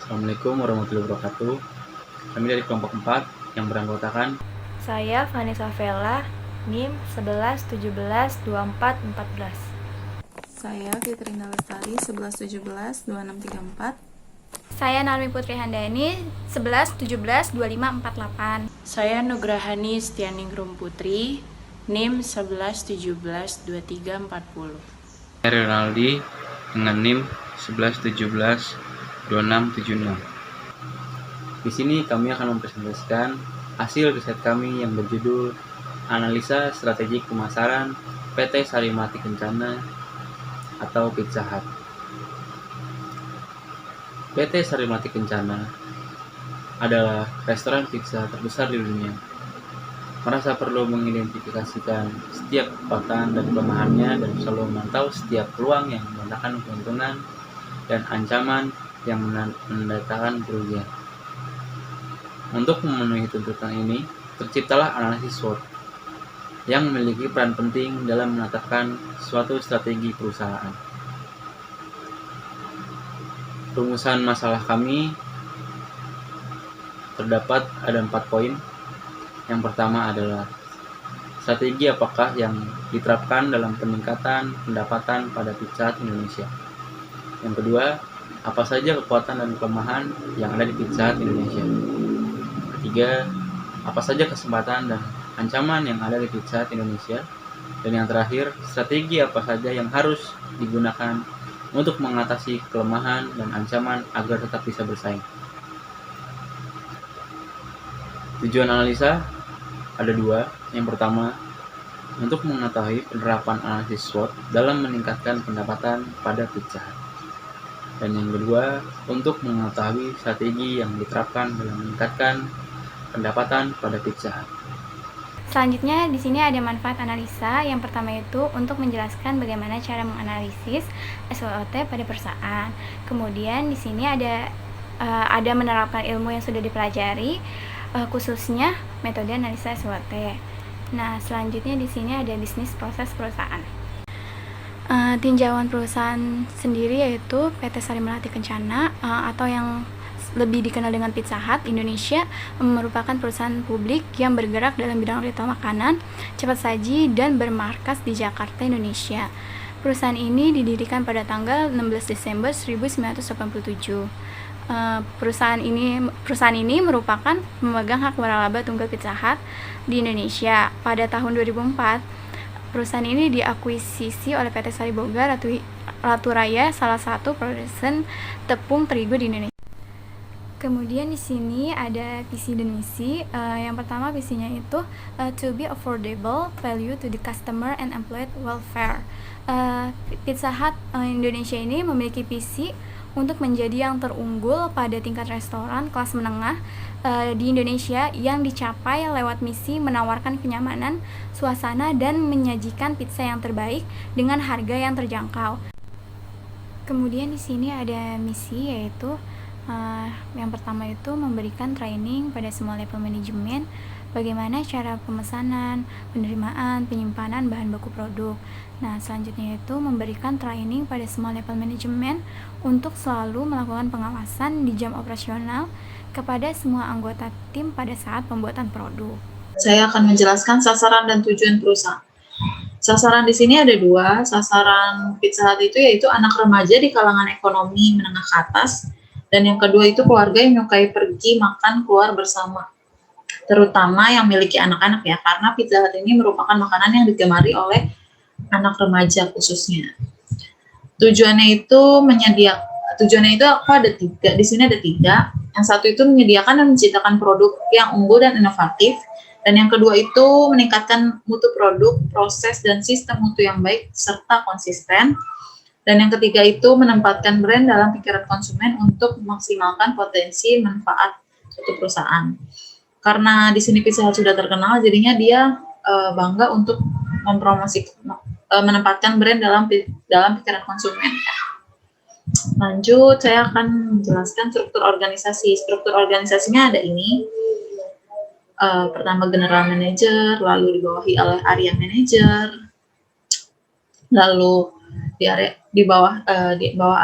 Assalamualaikum warahmatullahi wabarakatuh. Kami dari kelompok 4 yang beranggotakan Saya Vanessa Vela, NIM 11172414. Saya Fitrina Lestari 11172634. Saya Narmi Putri Handayani 11172548. Saya Nugrahani Setianingrum Putri, NIM 11172340. Saya Ronaldi dengan NIM 11172676. Di sini kami akan mempresentasikan hasil riset kami yang berjudul Analisa Strategi Pemasaran PT Sarimati Kencana atau Pizza Hut. PT Sarimati Kencana adalah restoran pizza terbesar di dunia. Merasa perlu mengidentifikasikan setiap kekuatan dan kelemahannya dan selalu memantau setiap peluang yang mendatangkan keuntungan dan ancaman yang mendatangkan kerugian. Untuk memenuhi tuntutan ini, terciptalah analisis SWOT yang memiliki peran penting dalam menetapkan suatu strategi perusahaan. Rumusan masalah kami terdapat ada 4 poin. Yang pertama adalah strategi apakah yang diterapkan dalam peningkatan pendapatan pada Pizza Hut Indonesia. Yang kedua, apa saja kekuatan dan kelemahan yang ada di Pizza Hut Indonesia. Ketiga, apa saja kesempatan dan ancaman yang ada di Pizza Hut Indonesia. Dan yang terakhir, strategi apa saja yang harus digunakan untuk mengatasi kelemahan dan ancaman agar tetap bisa bersaing. Tujuan analisa ada 2. Yang pertama, untuk mengetahui penerapan analisis SWOT dalam meningkatkan pendapatan pada Pizza Hut. Dan yang kedua, untuk mengetahui strategi yang diterapkan dalam meningkatkan pendapatan pada Pizza Hut. Selanjutnya di sini ada manfaat analisa. Yang pertama itu untuk menjelaskan bagaimana cara menganalisis SWOT pada perusahaan. Kemudian di sini ada menerapkan ilmu yang sudah dipelajari, khususnya metode analisa SWOT. Nah, selanjutnya di sini ada bisnis proses perusahaan. Tinjauan perusahaan sendiri yaitu PT Sarimati Kencana atau yang lebih dikenal dengan Pizza Hut Indonesia merupakan perusahaan publik yang bergerak dalam bidang retail makanan, cepat saji, dan bermarkas di Jakarta, Indonesia. Perusahaan ini didirikan pada tanggal 16 Desember 1987. Perusahaan ini merupakan pemegang hak waralaba tunggal Pizza Hut di Indonesia. Pada tahun 2004, perusahaan ini diakuisisi oleh PT Sariboga Ratu Raya, salah satu produsen tepung terigu di Indonesia. Kemudian di sini ada visi dan misi. Yang pertama visinya itu to be affordable, value to the customer and employee welfare. Pizza Hut Indonesia ini memiliki visi untuk menjadi yang terunggul pada tingkat restoran kelas menengah di Indonesia yang dicapai lewat misi menawarkan kenyamanan, suasana, dan menyajikan pizza yang terbaik dengan harga yang terjangkau. Kemudian di sini ada misi yaitu yang pertama itu memberikan training pada semua level manajemen bagaimana cara pemesanan, penerimaan, penyimpanan bahan baku produk. Nah, selanjutnya itu memberikan training pada semua level manajemen untuk selalu melakukan pengawasan di jam operasional kepada semua anggota tim pada saat pembuatan produk. Saya akan menjelaskan sasaran dan tujuan perusahaan. Sasaran di sini ada 2. Sasaran Pizza Hut itu yaitu anak remaja di kalangan ekonomi menengah ke atas, dan yang kedua itu keluarga yang menyukai pergi makan keluar bersama, terutama yang memiliki anak-anak ya, karena Pizza Hut ini merupakan makanan yang digemari oleh anak remaja khususnya. Tujuannya itu ada 3. Di sini ada 3. Yang satu itu menyediakan dan menciptakan produk yang unggul dan inovatif. Dan yang kedua itu meningkatkan mutu produk, proses, dan sistem mutu yang baik serta konsisten. Dan yang ketiga itu menempatkan brand dalam pikiran konsumen untuk memaksimalkan potensi manfaat suatu perusahaan. Karena di sini Pizza Hut sudah terkenal, jadinya dia bangga untuk menempatkan brand dalam pikiran konsumen. Lanjut, saya akan menjelaskan struktur organisasi. Struktur organisasinya ada ini. Pertama General Manager, lalu dibawahi oleh Area Manager, lalu di bawah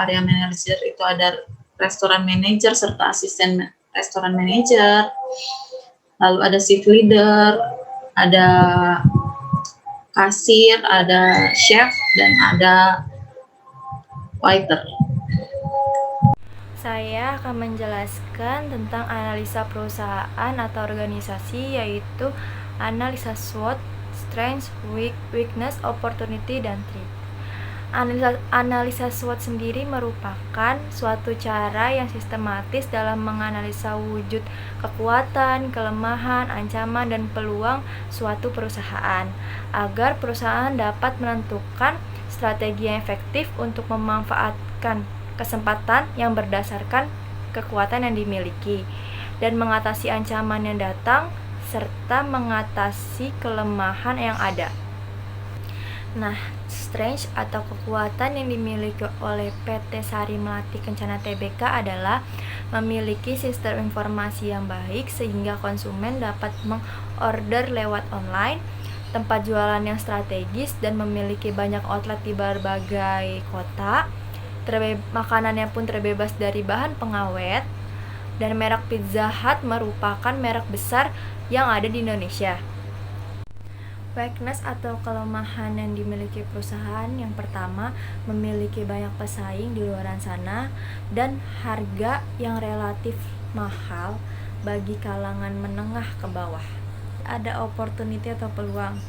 area manager itu ada restoran manager serta asisten restoran manager. Lalu ada shift leader, ada kasir, ada chef, dan ada waiter. Saya akan menjelaskan tentang analisa perusahaan atau organisasi, yaitu analisa SWOT, strength, weakness, opportunity, dan threat. Analisa SWOT sendiri merupakan suatu cara yang sistematis dalam menganalisa wujud kekuatan, kelemahan, ancaman, dan peluang suatu perusahaan agar perusahaan dapat menentukan strategi yang efektif untuk memanfaatkan kesempatan yang berdasarkan kekuatan yang dimiliki dan mengatasi ancaman yang datang serta mengatasi kelemahan yang ada. Nah, strength atau kekuatan yang dimiliki oleh PT Sari Melati Kencana Tbk adalah memiliki sistem informasi yang baik sehingga konsumen dapat mengorder lewat online, tempat jualan yang strategis, dan memiliki banyak outlet di berbagai kota. Makanannya pun terbebas dari bahan pengawet, dan merek Pizza Hut merupakan merek besar yang ada di Indonesia. Weakness atau kelemahan yang dimiliki perusahaan yang pertama, memiliki banyak pesaing di luar sana dan harga yang relatif mahal bagi kalangan menengah ke bawah. Ada opportunity atau peluang.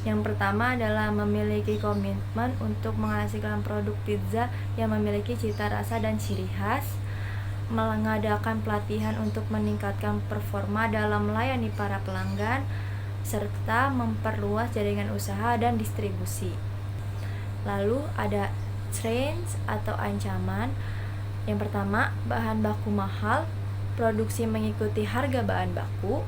Yang pertama adalah memiliki komitmen untuk menghasilkan produk pizza yang memiliki cita rasa dan ciri khas, mengadakan pelatihan untuk meningkatkan performa dalam melayani para pelanggan, serta memperluas jaringan usaha dan distribusi. Lalu ada threats atau ancaman. Yang pertama, bahan baku mahal, produksi mengikuti harga bahan baku,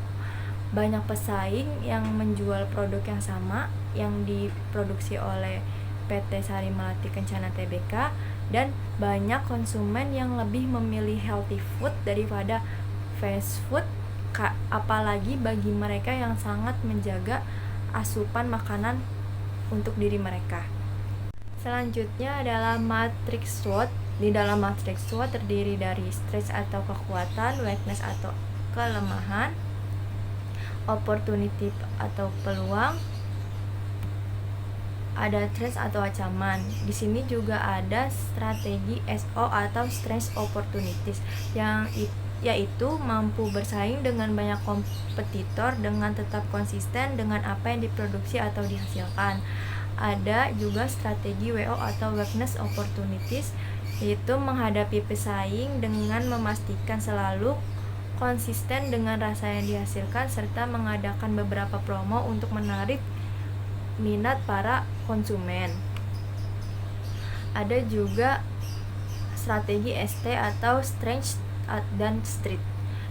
banyak pesaing yang menjual produk yang sama yang diproduksi oleh PT Sari Melati Kencana Tbk, dan banyak konsumen yang lebih memilih healthy food daripada fast food, apalagi bagi mereka yang sangat menjaga asupan makanan untuk diri mereka. Selanjutnya adalah matriks SWOT. Di dalam matriks SWOT terdiri dari strength atau kekuatan, weakness atau kelemahan, opportunity atau peluang, ada threat atau ancaman. Di sini juga ada strategi SO atau strength opportunities yang yaitu mampu bersaing dengan banyak kompetitor dengan tetap konsisten dengan apa yang diproduksi atau dihasilkan. Ada juga strategi WO atau weakness opportunities, yaitu menghadapi pesaing dengan memastikan selalu konsisten dengan rasa yang dihasilkan serta mengadakan beberapa promo untuk menarik minat para konsumen. Ada juga strategi ST atau strength dan street.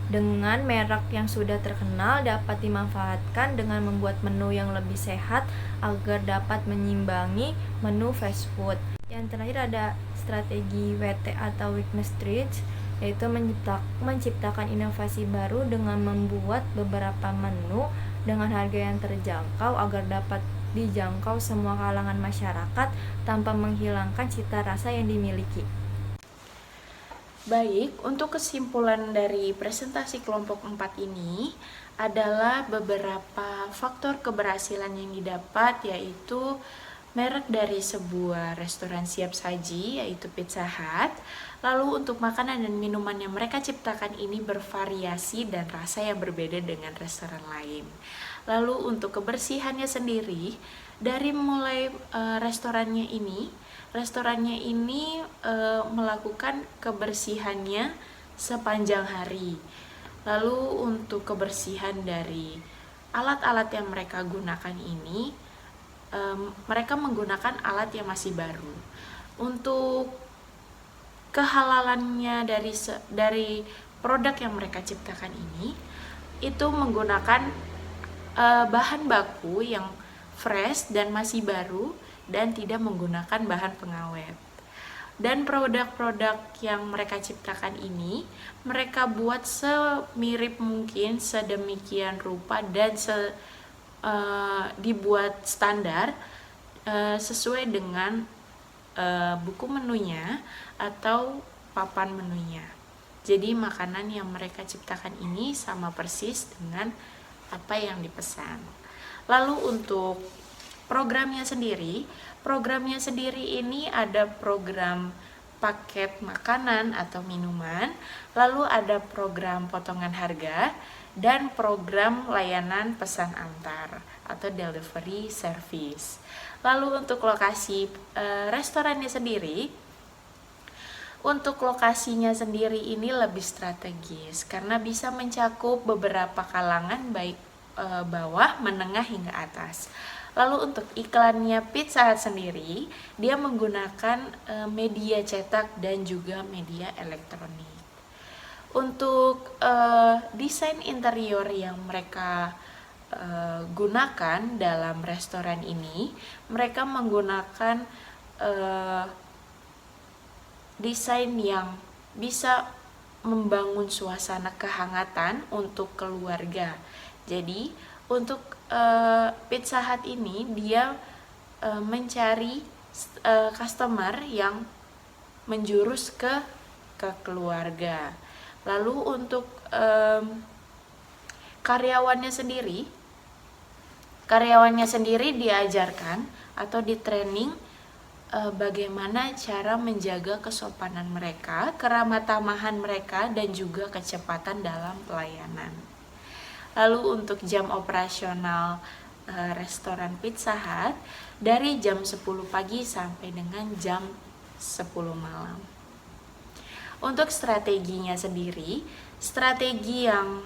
Dengan merek yang sudah terkenal dapat dimanfaatkan dengan membuat menu yang lebih sehat agar dapat menyimbangi menu fast food. Yang terakhir ada strategi WT atau weakness street, yaitu menciptakan inovasi baru dengan membuat beberapa menu dengan harga yang terjangkau agar dapat dijangkau semua kalangan masyarakat tanpa menghilangkan cita rasa yang dimiliki. Baik, untuk kesimpulan dari presentasi kelompok 4 ini adalah beberapa faktor keberhasilan yang didapat, yaitu merek dari sebuah restoran siap saji yaitu Pizza Hut. Lalu untuk makanan dan minuman yang mereka ciptakan ini bervariasi dan rasa yang berbeda dengan restoran lain. Lalu untuk kebersihannya sendiri, dari mulai restorannya ini melakukan kebersihannya sepanjang hari. Lalu untuk kebersihan dari alat-alat yang mereka gunakan ini, mereka menggunakan alat yang masih baru. Untuk kehalalannya dari produk yang mereka ciptakan ini, itu menggunakan bahan baku yang fresh dan masih baru dan tidak menggunakan bahan pengawet. Dan produk-produk yang mereka ciptakan ini mereka buat semirip mungkin, sedemikian rupa dan dibuat standar sesuai dengan buku menunya atau papan menunya. Jadi makanan yang mereka ciptakan ini sama persis dengan apa yang dipesan. Lalu untuk programnya sendiri ini ada program paket makanan atau minuman, lalu ada program potongan harga, dan program layanan pesan antar atau delivery service. Lalu untuk lokasi restorannya sendiri, untuk lokasinya sendiri ini lebih strategis karena bisa mencakup beberapa kalangan baik bawah, menengah hingga atas. Lalu untuk iklannya Pizza Hut sendiri, dia menggunakan media cetak dan juga media elektronik. Untuk desain interior yang mereka gunakan dalam restoran ini, mereka menggunakan desain yang bisa membangun suasana kehangatan untuk keluarga. Jadi untuk Pizza Hut ini dia mencari customer yang menjurus ke keluarga. Lalu untuk karyawannya sendiri diajarkan atau di training bagaimana cara menjaga kesopanan mereka, keramah tamahan mereka, dan juga kecepatan dalam pelayanan. Lalu untuk jam operasional restoran Pizza Hut dari jam 10 pagi sampai dengan jam 10 malam. Untuk strateginya sendiri, strategi yang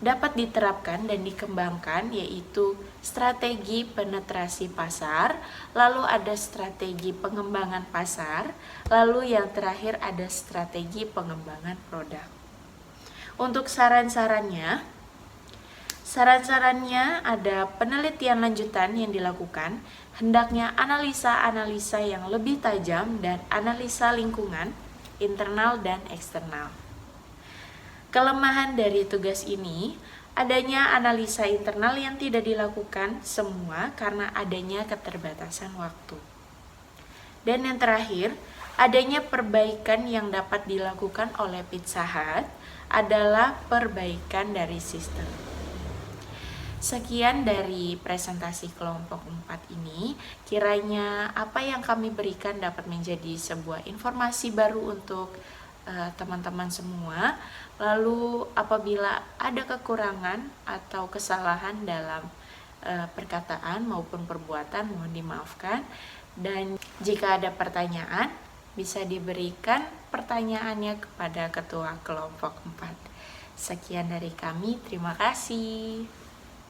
dapat diterapkan dan dikembangkan yaitu strategi penetrasi pasar, lalu ada strategi pengembangan pasar, lalu yang terakhir ada strategi pengembangan produk. Untuk saran-sarannya ada penelitian lanjutan yang dilakukan, hendaknya analisa-analisa yang lebih tajam dan analisa lingkungan, internal dan eksternal. Kelemahan dari tugas ini, adanya analisa internal yang tidak dilakukan semua karena adanya keterbatasan waktu. Dan yang terakhir, adanya perbaikan yang dapat dilakukan oleh Pizza Hut adalah perbaikan dari sistem. Sekian dari presentasi kelompok 4 ini, kiranya apa yang kami berikan dapat menjadi sebuah informasi baru untuk teman-teman semua. Lalu apabila ada kekurangan atau kesalahan dalam perkataan maupun perbuatan, mohon dimaafkan. Dan jika ada pertanyaan, bisa diberikan pertanyaannya kepada ketua kelompok 4. Sekian dari kami, terima kasih.